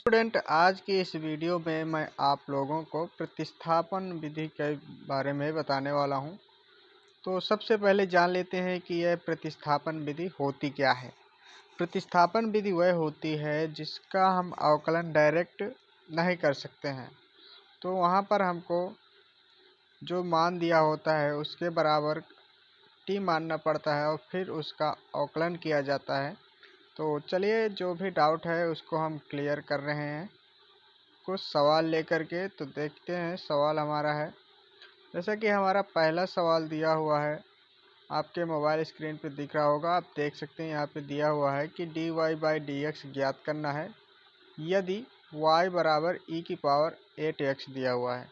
Student, आज की इस वीडियो में मैं आप लोगों को प्रतिस्थापन विधि के बारे में बताने वाला हूं। तो सबसे पहले जान लेते हैं कि यह प्रतिस्थापन विधि होती क्या है। प्रतिस्थापन विधि वह होती है जिसका हम अवकलन डायरेक्ट नहीं कर सकते हैं। तो वहां पर हमको जो मान दिया होता है उसके बराबर टी मानना पड़ता है और फिर उसका अवकलन किया जाता है। तो चलिए, जो भी डाउट है उसको हम क्लियर कर रहे हैं कुछ सवाल लेकर के। तो देखते हैं सवाल हमारा है, जैसा कि हमारा पहला सवाल दिया हुआ है, आपके मोबाइल स्क्रीन पे दिख रहा होगा। आप देख सकते हैं यहाँ पे दिया हुआ है कि dy बाई डी एक्स ज्ञात करना है यदि y बराबर e की पावर 8x दिया हुआ है।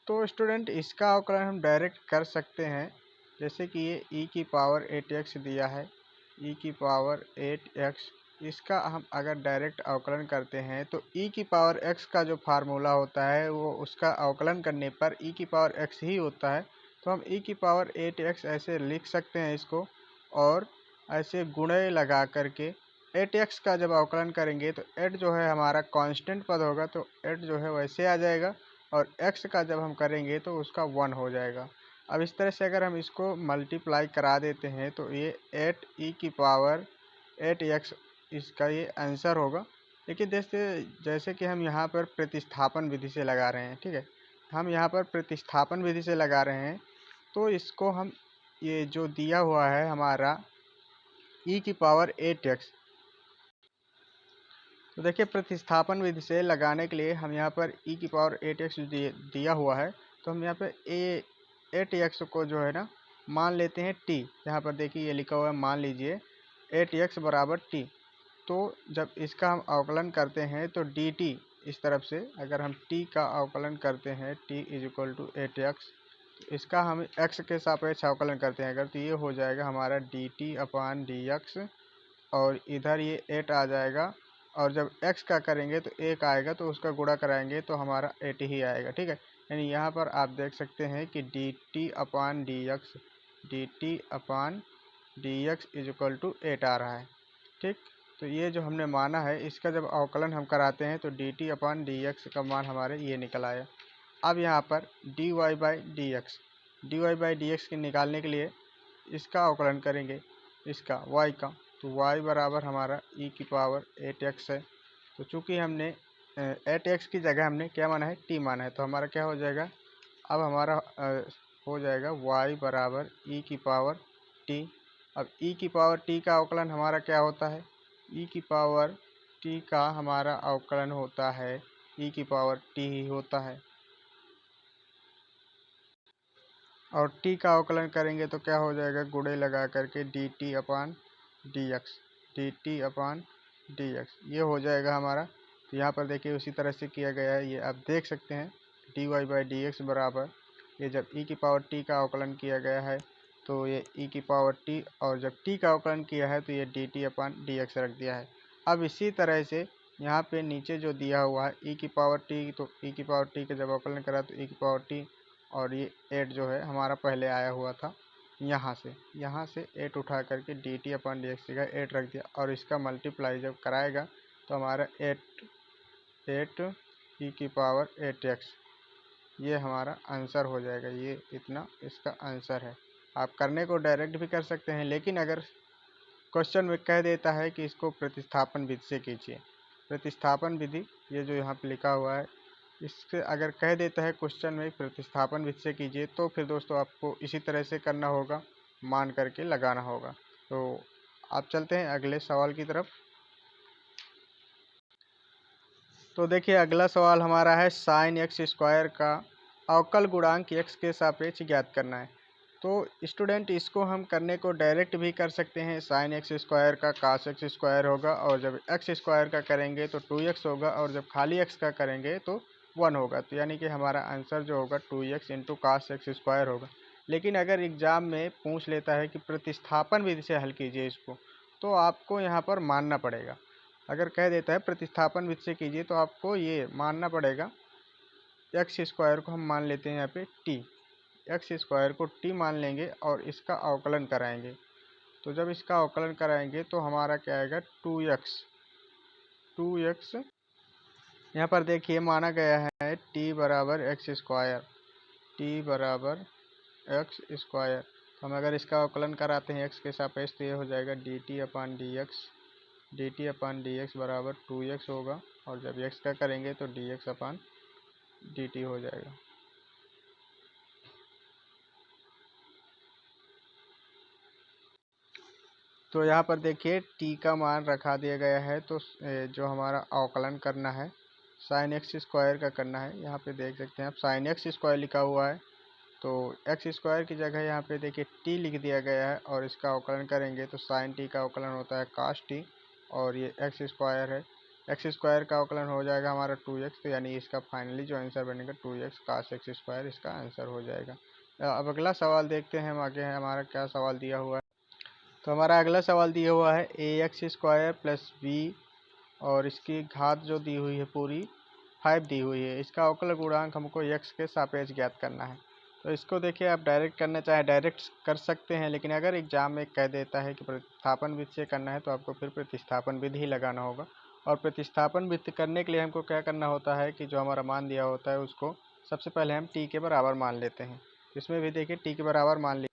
तो स्टूडेंट, इसका अवकलन हम डायरेक्ट कर सकते हैं। जैसे कि ये e की पावर 8x दिया है, e की पावर 8x, इसका हम अगर डायरेक्ट अवकलन करते हैं तो e की पावर x का जो फार्मूला होता है वो उसका अवकलन करने पर e की पावर x ही होता है। तो हम e की पावर 8x ऐसे लिख सकते हैं इसको, और ऐसे गुणे लगा करके 8x का जब अवकलन करेंगे तो 8 जो है हमारा कांस्टेंट पद होगा, तो 8 जो है वैसे आ जाएगा, और x का जब हम करेंगे तो उसका 1 हो जाएगा। अब इस तरह से अगर हम इसको मल्टीप्लाई करा देते हैं तो ये 8 e की पावर 8x इसका ये आंसर होगा। लेकिन जैसे कि हम यहाँ पर प्रतिस्थापन विधि से लगा रहे हैं, ठीक है, हम यहाँ पर प्रतिस्थापन विधि से लगा रहे हैं, तो इसको हम ये जो दिया हुआ है हमारा e की पावर 8x, तो देखिए प्रतिस्थापन विधि से लगाने के लिए हम यहाँ पर e की पावर 8x दिया हुआ है, तो हम यहाँ पे 8x को जो है ना मान लेते हैं t। यहाँ पर देखिए ये लिखा हुआ है, मान लीजिए 8x बराबर t। तो जब इसका हम अवकलन करते हैं तो dt, इस तरफ से अगर हम t का अवकलन करते हैं t is equal to 8x, इसका हम x के सापेक्ष अवकलन करते हैं अगर, तो ये हो जाएगा हमारा dt अपान dx, और इधर ये 8 आ जाएगा, और जब x का करेंगे तो 1 आएगा, तो उसका गुणा कराएंगे तो हमारा 8 ही आएगा, ठीक है। यानी यहाँ पर आप देख सकते हैं कि dt upon dx is equal to 8 आ रहा है, ठीक। तो ये जो हमने माना है इसका जब अवकलन हम कराते हैं तो dt अपान dx का मान हमारे ये निकल आया। अब यहाँ पर dy बाई डी एक्स के निकालने के लिए इसका अवकलन करेंगे, इसका y का, तो y बराबर हमारा e की पावर 8x है। तो चूंकि हमने 8x की जगह हमने क्या माना है, t माना है, तो हमारा क्या हो जाएगा, अब हमारा हो जाएगा y बराबर e की पावर t। अब e की पावर t का अवकलन हमारा क्या होता है, e की पावर t का हमारा अवकलन होता है e की पावर t ही होता है, और t का अवकलन करेंगे तो क्या हो जाएगा, गुणे लगा करके dt अपान dx ये हो जाएगा हमारा। तो यहाँ पर देखिए उसी तरह से किया गया है, ये आप देख सकते हैं dy बाई डी एक्स बराबर, ये जब e की पावर t का अवकलन किया गया है तो ये e की पावर t, और जब t का अवकलन किया है तो ये dt अपान dx रख दिया है। अब इसी तरह से यहाँ पे नीचे जो दिया हुआ है e की पावर t, तो e की पावर t का जब अवकलन करा तो e की पावर t, और ये 8 जो है हमारा पहले आया हुआ था, यहाँ से 8 उठा करके dt अपन डी एक्स जगह 8 रख दिया, और इसका मल्टीप्लाई जब कराएगा तो हमारा 8 e की पावर 8x, ये हमारा आंसर हो जाएगा। ये इतना इसका आंसर है। आप करने को डायरेक्ट भी कर सकते हैं, लेकिन अगर क्वेश्चन में कह देता है कि इसको प्रतिस्थापन विधि से कीजिए, प्रतिस्थापन विधि ये जो यहाँ पे लिखा हुआ है, इसके अगर कह देता है क्वेश्चन में प्रतिस्थापन विधि से कीजिए, तो फिर दोस्तों आपको इसी तरह से करना होगा, मान करके लगाना होगा। तो आप चलते हैं अगले सवाल की तरफ। तो देखिए अगला सवाल हमारा है साइन एक्स स्क्वायर का अवकल गुणांक x के सापेक्ष ज्ञात करना है। तो स्टूडेंट, इसको हम करने को डायरेक्ट भी कर सकते हैं, साइन एक्स स्क्वायर का कास एक्स स्क्वायर होगा, और जब एक्स स्क्वायर का करेंगे तो 2x होगा, और जब खाली x का करेंगे तो 1 होगा। तो यानी कि हमारा आंसर जो होगा 2x into cos x square होगा। लेकिन अगर एग्जाम में पूछ लेता है कि प्रतिस्थापन विधि से हल कीजिए इसको, तो आपको यहाँ पर मानना पड़ेगा। अगर कह देता है प्रतिस्थापन विधि से कीजिए तो आपको ये मानना पड़ेगा, एक्स स्क्वायर को हम मान लेते हैं यहाँ पे टी, एक्स स्क्वायर को टी मान लेंगे और इसका अवकलन कराएंगे। तो जब इसका अवकलन कराएंगे तो हमारा क्या आएगा, 2x यहाँ पर देखिए माना गया है टी बराबर एक्स स्क्वायर, टी बराबर एक्स स्क्वायर। तो हम अगर इसका अवकलन कराते हैं एक्स के सापेक्ष तो ये हो जाएगा D T upon D x, D T upon D x बराबर 2x होगा, और जब x का करेंगे तो डी एक्स अपान डी टी हो जाएगा। तो यहाँ पर देखिए t का मान रखा दिया गया है, तो जो हमारा अवकलन करना है साइन एक्स स्क्वायर का करना है। यहाँ पे देख सकते हैं आप साइन एक्स स्क्वायर लिखा हुआ है, तो एक्स स्क्वायर की जगह यहाँ पे देखिए t लिख दिया गया है, और इसका अवकलन करेंगे तो साइन t का अवकलन होता है काश t, और ये एक्स स्क्वायर है, एक्स स्क्वायर का अवकलन हो जाएगा हमारा 2x, तो यानी इसका फाइनली जो आंसर बनेगा 2x काश एक्स स्क्वायर इसका आंसर हो जाएगा। अब अगला सवाल देखते हैं हम आगे है हमारा क्या सवाल दिया हुआ है। तो हमारा अगला सवाल दिया हुआ है ए एक्स स्क्वायर प्लस बी, और इसकी घात जो दी हुई है पूरी 5 दी हुई है, इसका अवकल गुणांक हमको x के सापेक्ष ज्ञात करना है। तो इसको देखिए आप डायरेक्ट करना चाहे डायरेक्ट कर सकते हैं, लेकिन अगर एग्जाम में कह देता है कि प्रतिस्थापन विधि से करना है तो आपको फिर प्रतिस्थापन विधि ही लगाना होगा। और प्रतिस्थापन विधि करने के लिए हमको क्या करना होता है कि जो हमारा मान दिया होता है उसको सबसे पहले हम t के बराबर मान लेते हैं। इसमें भी देखिए t के बराबर मान लिया,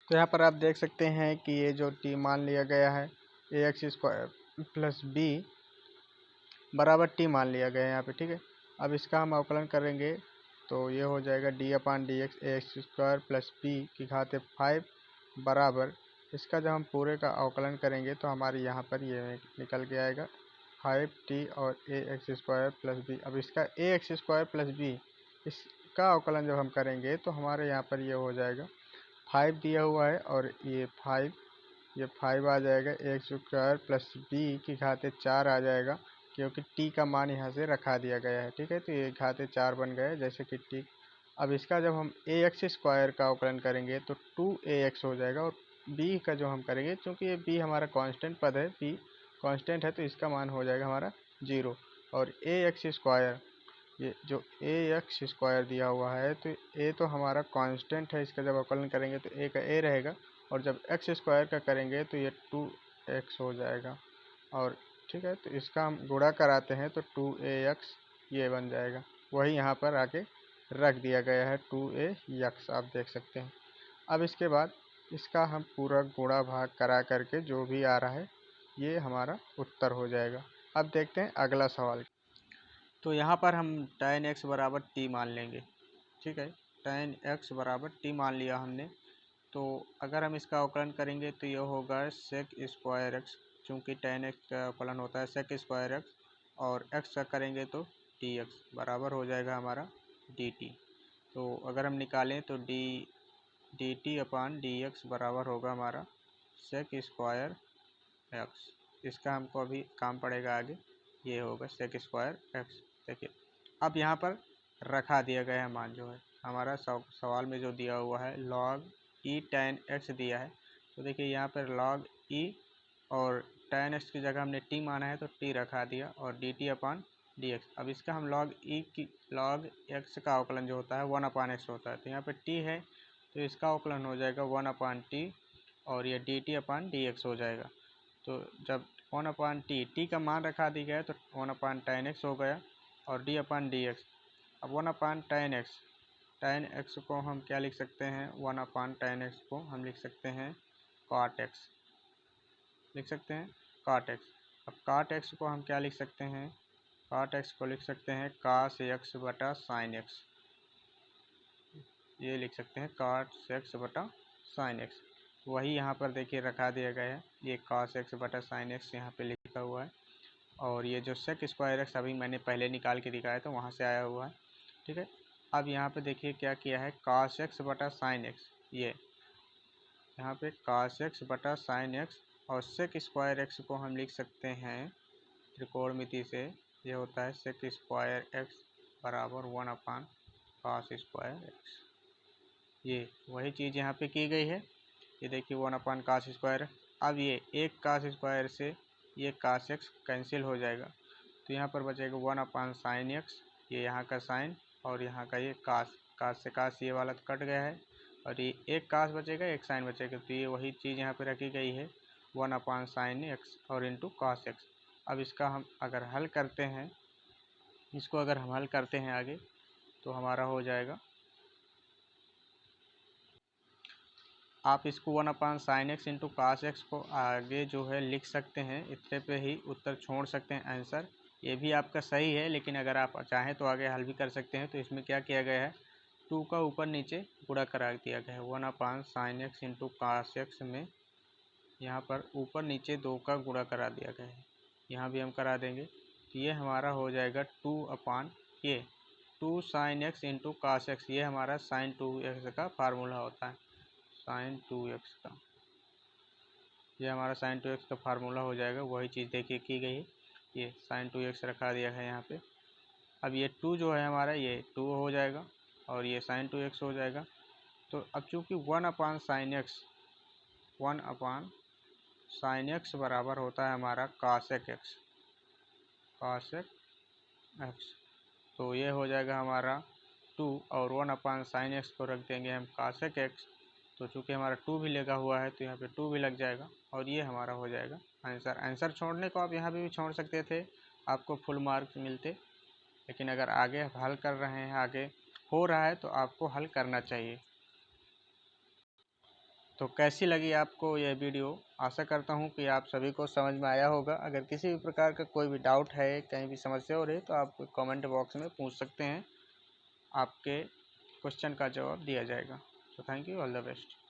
तो यहाँ पर आप देख सकते हैं कि ये जो t मान लिया गया है ए एक्स स्क्वायर प्लस बी बराबर t मान लिया गया है यहाँ पे, ठीक है। अब इसका हम अवकलन करेंगे तो ये हो जाएगा डी अपान डी एक्स ए एक्स स्क्वायर प्लस बी की घात 5 बराबर, इसका जब हम पूरे का अवकलन करेंगे तो हमारे यहाँ पर ये निकल के आएगा 5t और ए एक्स स्क्वायर प्लस बी। अब इसका ए एक्स स्क्वायर प्लस बी इसका अवकलन जब हम करेंगे तो हमारे यहाँ पर ये हो जाएगा 5 दिया हुआ है, और ये 5 आ जाएगा एक्स स्क्वायर प्लस बी की घात 4 आ जाएगा, क्योंकि t का मान यहाँ से रखा दिया गया है, ठीक है। तो ये घात 4 बन गए जैसे कि t। अब इसका जब हम ए एक्स स्क्वायर का अवकलन करेंगे तो 2ax हो जाएगा, और b का जो हम करेंगे क्योंकि ये b हमारा कांस्टेंट पद है, b कांस्टेंट है तो इसका मान हो जाएगा हमारा 0। और ए एक्स स्क्वायर, ये जो ए एक्स स्क्वायर दिया हुआ है तो ए तो हमारा कांस्टेंट है, इसका जब अवकलन करेंगे तो ए का ए रहेगा, और जब एक्स स्क्वायर का करेंगे तो ये 2x हो जाएगा, और ठीक है। तो इसका हम गुणा कराते हैं तो 2ax ये बन जाएगा, वही यहाँ पर आके रख दिया गया है 2ax, आप देख सकते हैं। अब इसके बाद इसका हम पूरा गुणा भाग करा करके जो भी आ रहा है ये हमारा उत्तर हो जाएगा। अब देखते हैं अगला सवाल। तो यहाँ पर हम tan x बराबर t मान लेंगे, ठीक है। tan x बराबर t मान लिया हमने, तो अगर हम इसका अवकलन करेंगे तो यह होगा sec स्क्वायर x, चूँकि tan x का अवकलन होता है sec स्क्वायर x, और x का करेंगे तो dx बराबर हो जाएगा हमारा dt। तो अगर हम निकालें तो dt अपान dx बराबर होगा हमारा sec स्क्वायर x। इसका हमको अभी काम पड़ेगा आगे, ये होगा sec स्क्वायर x। देखिए अब यहाँ पर रखा दिया गया है मान जो है हमारा सवाल में जो दिया हुआ है log e tan x दिया है, तो देखिए यहाँ पर log e और tan x की जगह हमने t माना है तो t रखा दिया, और dt अपान dx। अब इसका हम log x का अवकलन जो होता है 1 अपान x होता है, तो यहाँ पे t है तो इसका अवकलन हो जाएगा 1 अपान t, और ये dt अपान dx हो जाएगा। तो जब 1 अपान t का मान रखा दिया गया है तो 1 अपान tan x हो गया, और d अपान dx। अब 1 अपान tan x को हम क्या लिख सकते हैं, 1 अपान tan x को हम लिख सकते हैं cot x, लिख सकते हैं cot x। अब cot x को हम क्या लिख सकते हैं, cot x को लिख सकते हैं cos x बटा sin x, ये लिख सकते हैं cos x बटा sin x। वही यहाँ पर देखिए रखा दिया गया है, ये cos x बटा sin x यहाँ पे लिखा हुआ है, और ये जो sec स्क्वायर x अभी मैंने पहले निकाल के दिखाया था वहाँ से आया हुआ है, ठीक है। अब यहाँ पे देखिए क्या किया है cos x बटा sin x, ये यहाँ पे cos x बटा sin x, और sec स्क्वायर x को हम लिख सकते हैं त्रिकोणमिति से, ये होता है sec स्क्वायर x बराबर 1 अपान cos स्क्वायर x। ये वही चीज़ यहाँ पे की गई है, ये देखिए 1 अपान cos स्क्वायर। अब ये एक cos स्क्वायर से ये cos x कैंसिल हो जाएगा, तो यहाँ पर बचेगा 1 अपान साइन x, ये यहाँ का साइन और यहाँ का ये कास से कास ये वाला तो कट गया है, और ये एक कास बचेगा एक साइन बचेगा, तो ये वही चीज़ यहाँ पे रखी गई है 1 अपान साइन x और इंटू कॉस x। अब इसका हम अगर हल करते हैं इसको अगर हम हल करते हैं आगे तो हमारा हो जाएगा, आप इसको 1/sin x into cos x को आगे जो है लिख सकते हैं, इतने पे ही उत्तर छोड़ सकते हैं आंसर। ये भी आपका सही है, लेकिन अगर आप चाहें तो आगे हल भी कर सकते हैं। तो इसमें क्या किया गया है, 2 का ऊपर नीचे गुणा करा दिया गया है। 1/sin x into cos x में यहाँ पर ऊपर नीचे 2 का गुणा करा दिया गया है, यहाँ भी हम करा देंगे। तो ये हमारा हो जाएगा 2/2 sin x into cos x, ये हमारा sin 2x का फार्मूला होता है, sin 2x का, ये हमारा sin 2x का फार्मूला हो जाएगा। वही चीज़ देखिए की गई है, ये sin 2x रखा दिया है यहाँ पे। अब ये 2 जो है हमारा, ये 2 हो जाएगा और ये sin 2x हो जाएगा। तो अब चूँकि 1/sin x बराबर होता है हमारा cosec x, तो ये हो जाएगा हमारा 2 और 1/sin x को रख देंगे हम cosec x। तो चूँकि हमारा 2 भी लगा हुआ है तो यहाँ पे 2 भी लग जाएगा और ये हमारा हो जाएगा आंसर। आंसर छोड़ने को आप यहाँ पे भी छोड़ सकते थे, आपको फुल मार्क्स मिलते, लेकिन अगर आगे हल कर रहे हैं, आगे हो रहा है, तो आपको हल करना चाहिए। तो कैसी लगी आपको यह वीडियो? आशा करता हूँ कि आप सभी को समझ में आया होगा। अगर किसी भी प्रकार का कोई भी डाउट है, कहीं भी समस्या हो रही है, तो आप कमेंट बॉक्स में पूछ सकते हैं, आपके क्वेश्चन का जवाब दिया जाएगा। तो thank you, all the best.